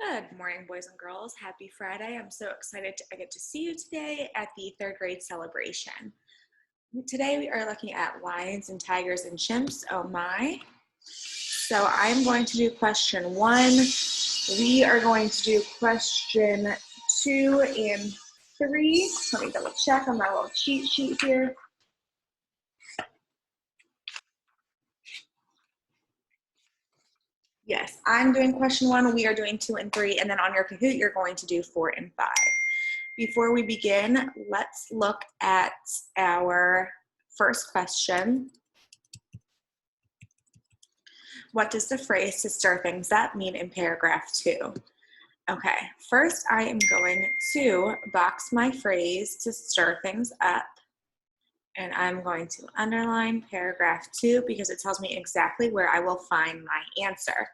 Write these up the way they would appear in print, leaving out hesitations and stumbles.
Good morning, boys and girls. Happy Friday. I'm so excited I get to see you today at the third grade celebration. Today we are looking at lions and tigers and chimps. Oh my. So I'm going to do question 1. We are going to do question 2 and 3. Let me double check on my little cheat sheet here. Yes, I'm doing question 1. We are doing 2 and 3. And then on your Kahoot, you're going to do 4 and 5. Before we begin, let's look at our first question. What does the phrase "to stir things up" mean in paragraph 2? Okay, first I am going to box my phrase "to stir things up," and I'm going to underline paragraph 2 because it tells me exactly where I will find my answer.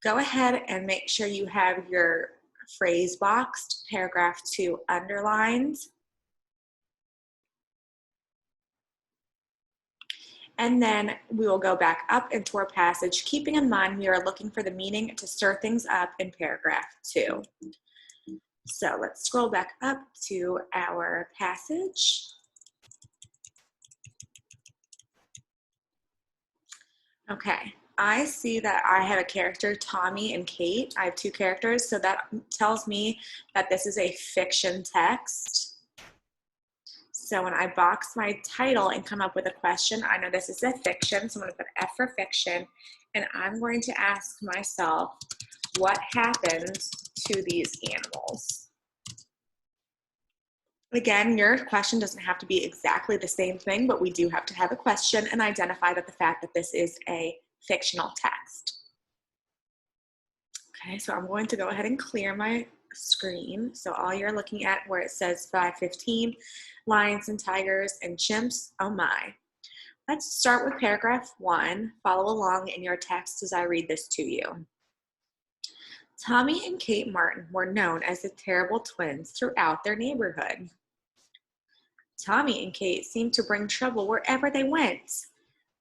Go ahead and make sure you have your phrase boxed, paragraph 2 underlined. And then we will go back up into our passage, keeping in mind we are looking for the meaning "to stir things up" in paragraph 2. So let's scroll back up to our passage. Okay, I see that I have a character, Tommy and Kate. I have 2 characters, so that tells me that this is a fiction text. So when I box my title and come up with a question, I know this is a fiction, so I'm going to put F for fiction, and I'm going to ask myself, what happened to these animals? Again, your question doesn't have to be exactly the same thing, but we do have to have a question and identify that the fact that this is a fictional text. Okay, so I'm going to go ahead and clear my screen. So all you're looking at where it says 515, lions and tigers and chimps, oh my. Let's start with paragraph 1. Follow along in your text as I read this to you. Tommy and Kate Martin were known as the terrible twins throughout their neighborhood. Tommy and Kate seemed to bring trouble wherever they went.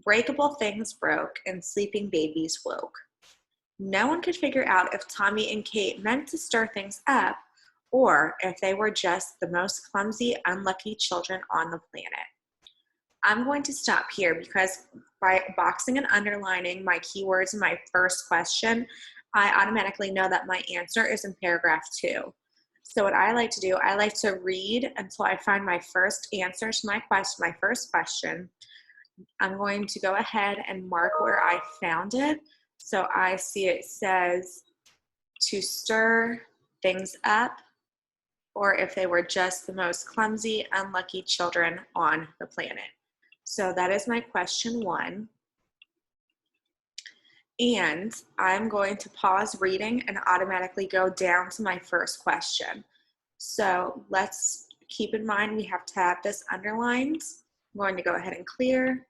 Breakable things broke and sleeping babies woke. No one could figure out if Tommy and Kate meant to stir things up or if they were just the most clumsy, unlucky children on the planet. I'm going to stop here because by boxing and underlining my keywords in my first question, I automatically know that my answer is in paragraph 2. So what I like to do, I like to read until I find my first answer to my question, my first question. I'm going to go ahead and mark where I found it. So I see it says to stir things up, or if they were just the most clumsy, unlucky children on the planet. So that is my question 1. And I'm going to pause reading and automatically go down to my first question. So let's keep in mind we have to have this underlined. I'm going to go ahead and clear.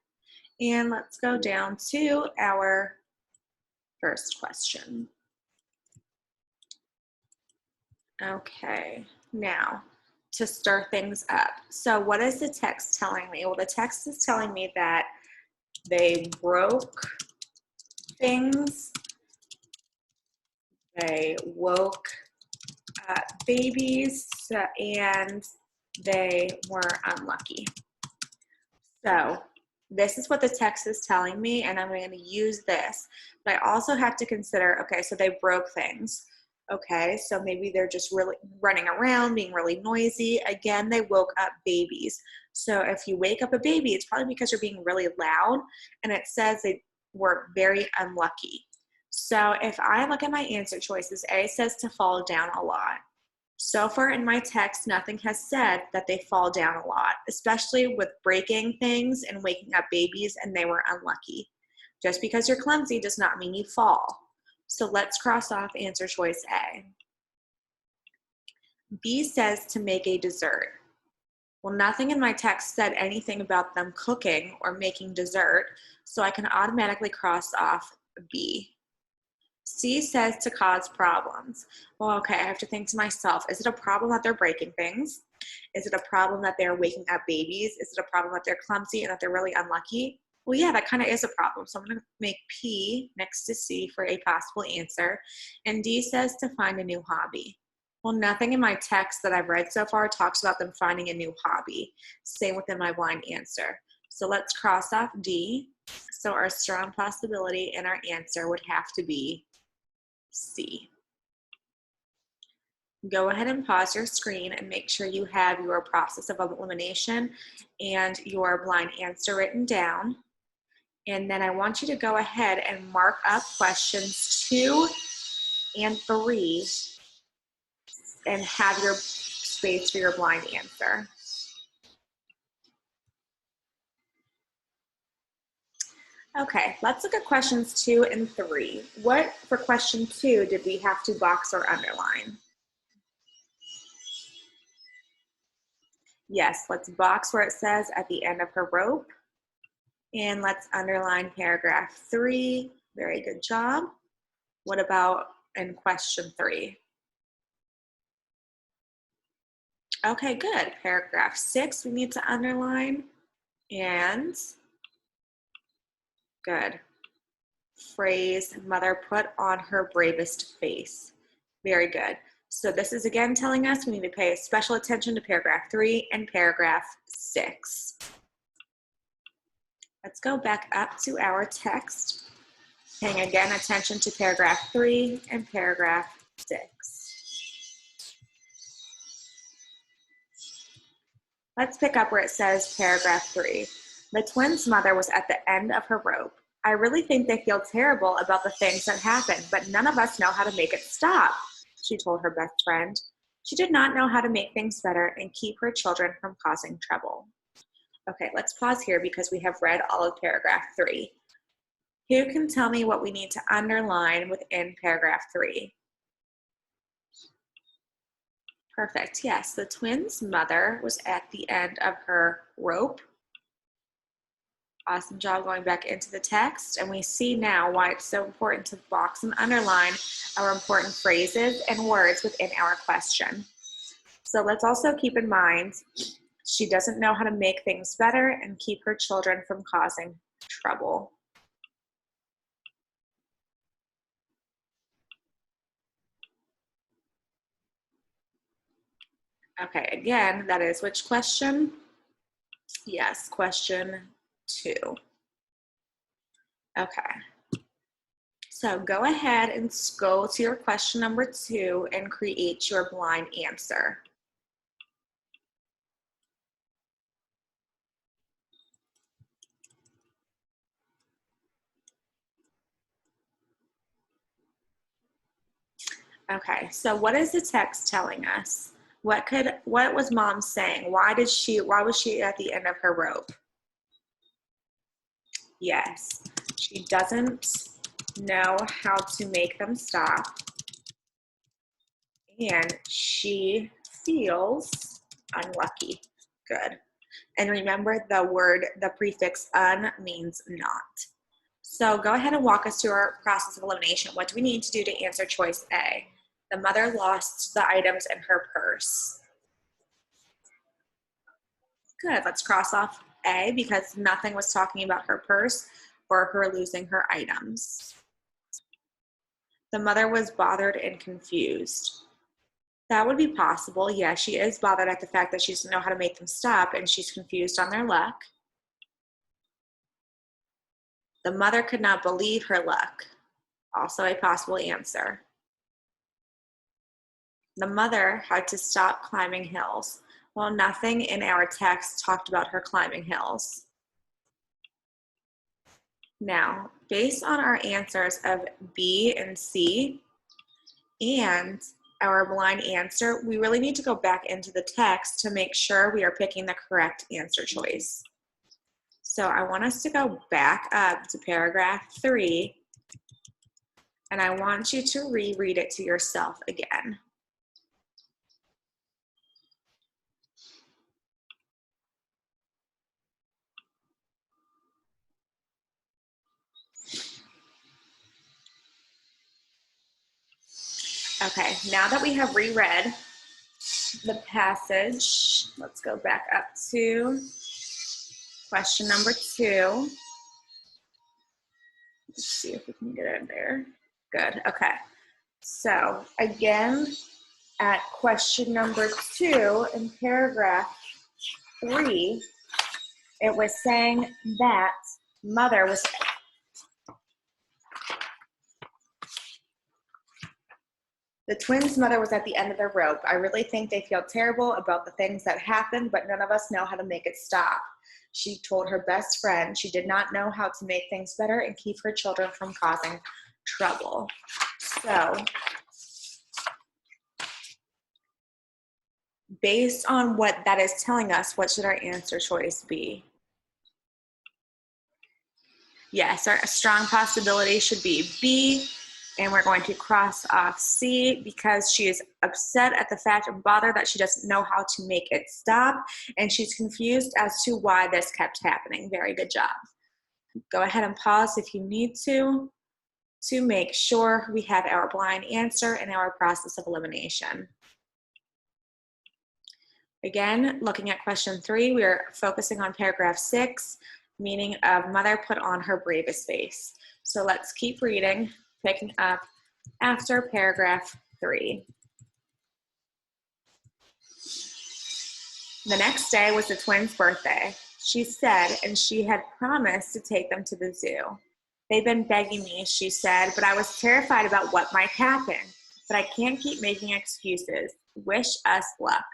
And let's go down to our first question. Okay, now to stir things up. So what is the text telling me? Well, the text is telling me that they broke things, they woke up babies, and they were unlucky. So this is what the text is telling me, and I'm going to use this. But I also have to consider, okay, so they broke things. Okay, so maybe they're just really running around, being really noisy. Again, they woke up babies. So if you wake up a baby, it's probably because you're being really loud, and it says they were very unlucky. So if I look at my answer choices, A says to fall down a lot. So far in my text, nothing has said that they fall down a lot, especially with breaking things and waking up babies and they were unlucky. Just because you're clumsy does not mean you fall. So let's cross off answer choice A. B says to make a dessert. Well, nothing in my text said anything about them cooking or making dessert, so I can automatically cross off B. C says to cause problems. Well, okay, I have to think to myself, is it a problem that they're breaking things? Is it a problem that they're waking up babies? Is it a problem that they're clumsy and that they're really unlucky? Well, yeah, that kind of is a problem. So I'm going to make P next to C for a possible answer. And D says to find a new hobby. Well, nothing in my text that I've read so far talks about them finding a new hobby. Same within my blind answer. So let's cross off D. So our strong possibility in our answer would have to be C. Go ahead and pause your screen and make sure you have your process of elimination and your blind answer written down. And then I want you to go ahead and mark up questions 2 and 3 and have your space for your blind answer. Okay, let's look at questions 2 and 3. What for question 2 did we have to box or underline? Yes, let's box where it says at the end of her rope. And let's underline paragraph 3. Very good job. What about in question 3? Okay, good. Paragraph 6 we need to underline. And good. Phrase, mother put on her bravest face. Very good. So this is again telling us we need to pay special attention to paragraph 3 and paragraph 6. Let's go back up to our text, paying again attention to paragraph 3 and paragraph 6. Let's pick up where it says paragraph 3. The twins' mother was at the end of her rope. I really think they feel terrible about the things that happened, but none of us know how to make it stop, she told her best friend. She did not know how to make things better and keep her children from causing trouble. Okay, let's pause here because we have read all of paragraph 3. Who can tell me what we need to underline within paragraph 3? Perfect, yes. The twins' mother was at the end of her rope. Awesome job going back into the text. And we see now why it's so important to box and underline our important phrases and words within our question. So let's also keep in mind, she doesn't know how to make things better and keep her children from causing trouble. Okay, again, that is which question? Yes, question 2. Okay. So go ahead and go to your question number 2 and create your blind answer. Okay, so what is the text telling us? What was mom saying? Why was she at the end of her rope? Yes, she doesn't know how to make them stop. And she feels unlucky. Good. And remember the prefix un means not. So go ahead and walk us through our process of elimination. What do we need to do to answer choice A? The mother lost the items in her purse. Good, let's cross off A because nothing was talking about her purse or her losing her items. The mother was bothered and confused. That would be possible. Yeah, she is bothered at the fact that she doesn't know how to make them stop and she's confused on their luck. The mother could not believe her luck. Also a possible answer. The mother had to stop climbing hills. Well, nothing in our text talked about her climbing hills. Now, based on our answers of B and C and our blind answer, we really need to go back into the text to make sure we are picking the correct answer choice. So I want us to go back up to paragraph 3, and I want you to reread it to yourself again. Okay, now that we have reread the passage, let's go back up to question number 2. Let's see if we can get in there. Good, okay. So again, at question number 2 in paragraph 3, it was saying that mother was the twins' mother was at the end of their rope. I really think they feel terrible about the things that happened, but none of us know how to make it stop. She told her best friend she did not know how to make things better and keep her children from causing trouble. So, based on what that is telling us, what should our answer choice be? Yes, our strong possibility should be B, and we're going to cross off C because she is upset at the fact and bothered that she doesn't know how to make it stop, and she's confused as to why this kept happening. Very good job. Go ahead and pause if you need to make sure we have our blind answer and our process of elimination. Again, looking at question 3, we are focusing on paragraph 6, meaning of mother put on her bravest face. So let's keep reading, picking up after paragraph 3. The next day was the twins' birthday, she said, and she had promised to take them to the zoo. They've been begging me, she said, but I was terrified about what might happen. But I can't keep making excuses. Wish us luck.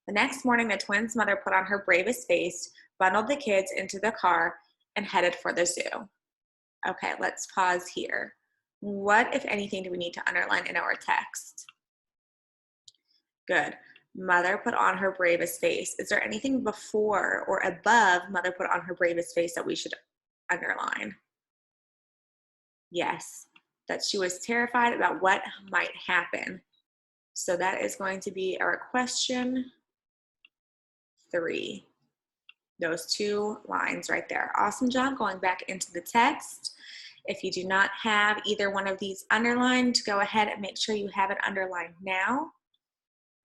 The next morning, the twins' mother put on her bravest face, bundled the kids into the car, and headed for the zoo. Okay, let's pause here. What, if anything, do we need to underline in our text? Good. Mother put on her bravest face. Is there anything before or above mother put on her bravest face that we should underline? Yes, that she was terrified about what might happen. So that is going to be our question 3. Those 2 lines right there. Awesome job going back into the text. If you do not have either one of these underlined, go ahead and make sure you have it underlined now.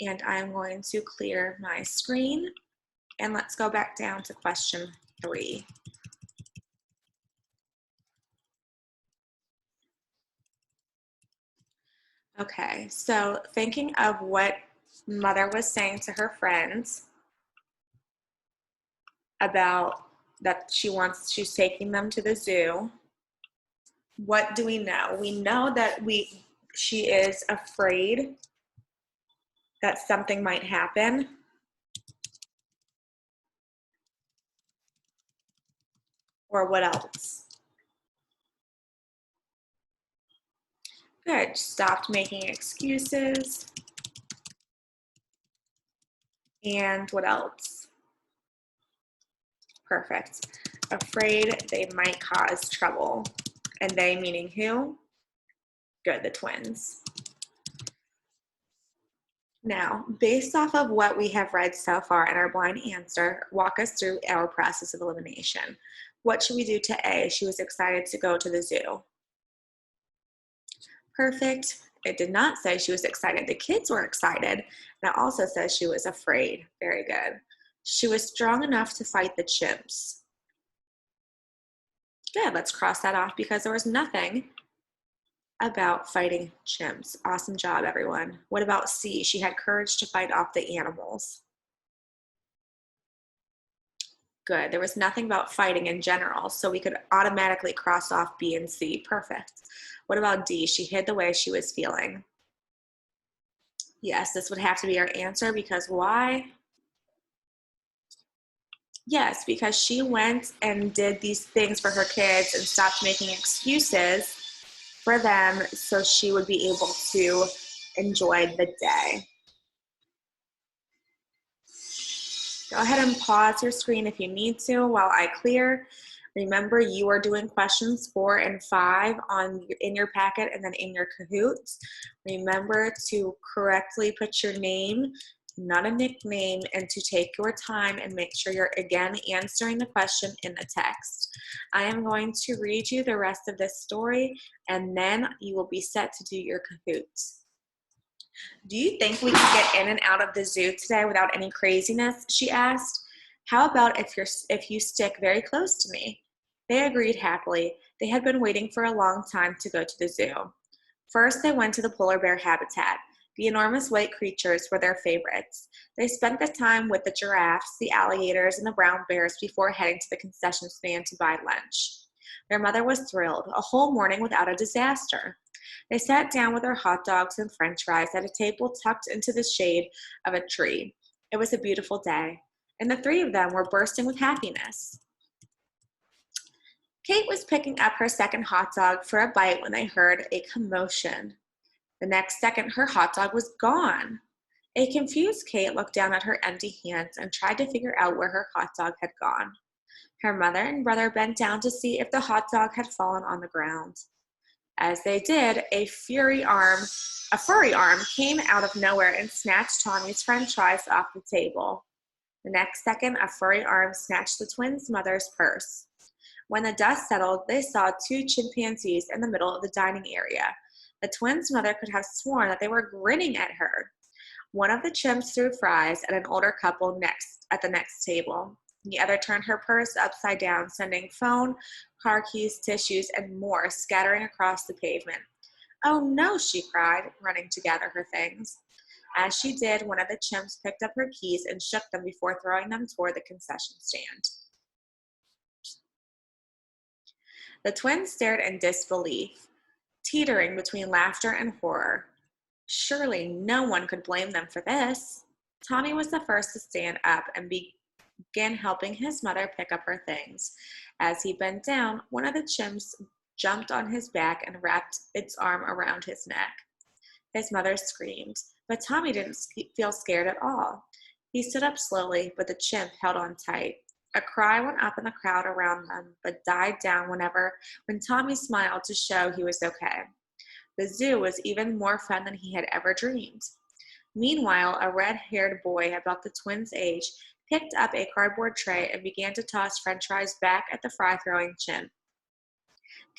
And I'm going to clear my screen. And let's go back down to question 3. Okay, so thinking of what mother was saying to her friends about that she's taking them to the zoo. What do we know? We know that she is afraid that something might happen. Or what else? Good, stopped making excuses. And what else? Perfect. Afraid they might cause trouble. And they meaning who? Good, the twins. Now, based off of what we have read so far in our blind answer, walk us through our process of elimination. What should we do to A? She was excited to go to the zoo. Perfect. It did not say she was excited. The kids were excited. And it also says she was afraid. Very good. She was strong enough to fight the chimps. Good. Let's cross that off because there was nothing about fighting chimps. Awesome job, everyone. What about C? She had courage to fight off the animals. Good. There was nothing about fighting in general, so we could automatically cross off B and C. Perfect. What about D? She hid the way she was feeling. Yes, this would have to be our answer because why? Yes, because she went and did these things for her kids and stopped making excuses for them so she would be able to enjoy the day. Go ahead and pause your screen if you need to while I clear. Remember, you are doing questions 4 and 5 in your packet and then in your Kahoots. Remember to correctly put your name, not a nickname, and to take your time and make sure you're again answering the question in the text. I am going to read you the rest of this story and then you will be set to do your Kahoots. Do you think we can get in and out of the zoo today without any craziness? She asked. How about if you stick very close to me? They agreed happily. They had been waiting for a long time to go to the zoo. First, they went to the polar bear habitat. The enormous white creatures were their favorites. They spent the time with the giraffes, the alligators, and the brown bears before heading to the concession stand to buy lunch. Their mother was thrilled, a whole morning without a disaster. They sat down with their hot dogs and french fries at a table tucked into the shade of a tree. It was a beautiful day, and the three of them were bursting with happiness. Kate was picking up her second hot dog for a bite when they heard a commotion. The next second, her hot dog was gone. A confused Kate looked down at her empty hands and tried to figure out where her hot dog had gone. Her mother and brother bent down to see if the hot dog had fallen on the ground. As they did, a furry arm came out of nowhere and snatched Tommy's french fries off the table. The next second, a furry arm snatched the twins' mother's purse. When the dust settled, they saw two chimpanzees in the middle of the dining area. The twins' mother could have sworn that they were grinning at her. One of the chimps threw fries at an older couple at the next table. The other turned her purse upside down, sending phone, car keys, tissues, and more scattering across the pavement. "Oh no," she cried, running to gather her things. As she did, one of the chimps picked up her keys and shook them before throwing them toward the concession stand. The twins stared in disbelief, teetering between laughter and horror. Surely no one could blame them for this. Tommy was the first to stand up and began helping his mother pick up her things. As he bent down, one of the chimps jumped on his back and wrapped its arm around his neck. His mother screamed, but Tommy didn't feel scared at all. He stood up slowly, but the chimp held on tight. A cry went up in the crowd around them, but died down when Tommy smiled to show he was okay. The zoo was even more fun than he had ever dreamed. Meanwhile, a red-haired boy about the twins' age picked up a cardboard tray and began to toss french fries back at the fry-throwing chimp.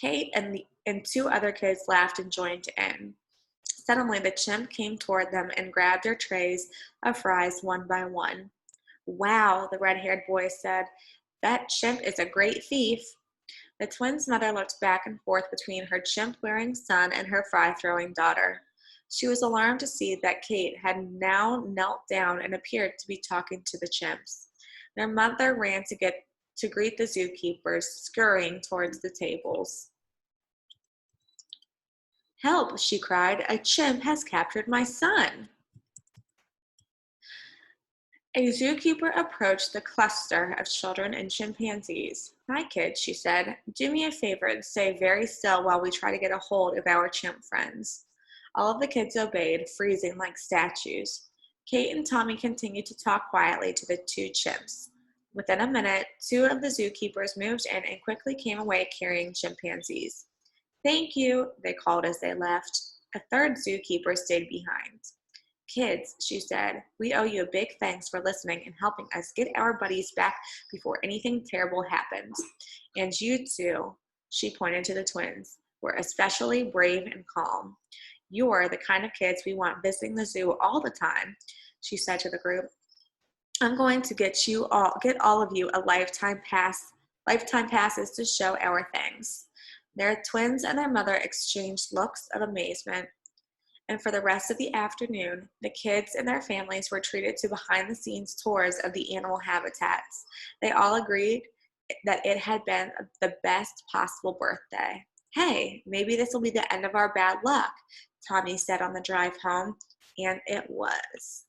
Kate and two other kids laughed and joined in. Suddenly, the chimp came toward them and grabbed their trays of fries one by one. "Wow," the red-haired boy said. "That chimp is a great thief." The twins' mother looked back and forth between her chimp-wearing son and her fry-throwing daughter. She was alarmed to see that Kate had now knelt down and appeared to be talking to the chimps. Their mother ran to greet the zookeepers, scurrying towards the tables. "Help," she cried, "a chimp has captured my son." A zookeeper approached the cluster of children and chimpanzees. "Hi, kids," she said. "Do me a favor and stay very still while we try to get a hold of our chimp friends." All of the kids obeyed, freezing like statues. Kate and Tommy continued to talk quietly to the two chimps. Within a minute, two of the zookeepers moved in and quickly came away carrying chimpanzees. "Thank you," they called as they left. A third zookeeper stayed behind. "Kids," she said, "we owe you a big thanks for listening and helping us get our buddies back before anything terrible happens. And you too," she pointed to the twins, "were especially brave and calm. You're the kind of kids we want visiting the zoo all the time," she said to the group. "I'm going to get all of you a lifetime passes to show our things." Their twins and their mother exchanged looks of amazement. And for the rest of the afternoon, the kids and their families were treated to behind-the-scenes tours of the animal habitats. They all agreed that it had been the best possible birthday. "Hey, maybe this will be the end of our bad luck," Tommy said on the drive home, and it was.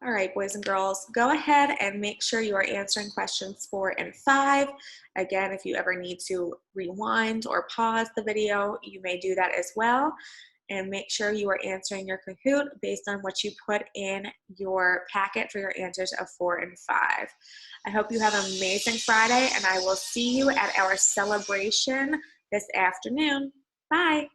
All right, boys and girls, go ahead and make sure you are answering questions 4 and 5. Again, if you ever need to rewind or pause the video, you may do that as well. And make sure you are answering your Kahoot based on what you put in your packet for your answers of 4 and 5. I hope you have an amazing Friday, and I will see you at our celebration this afternoon. Bye.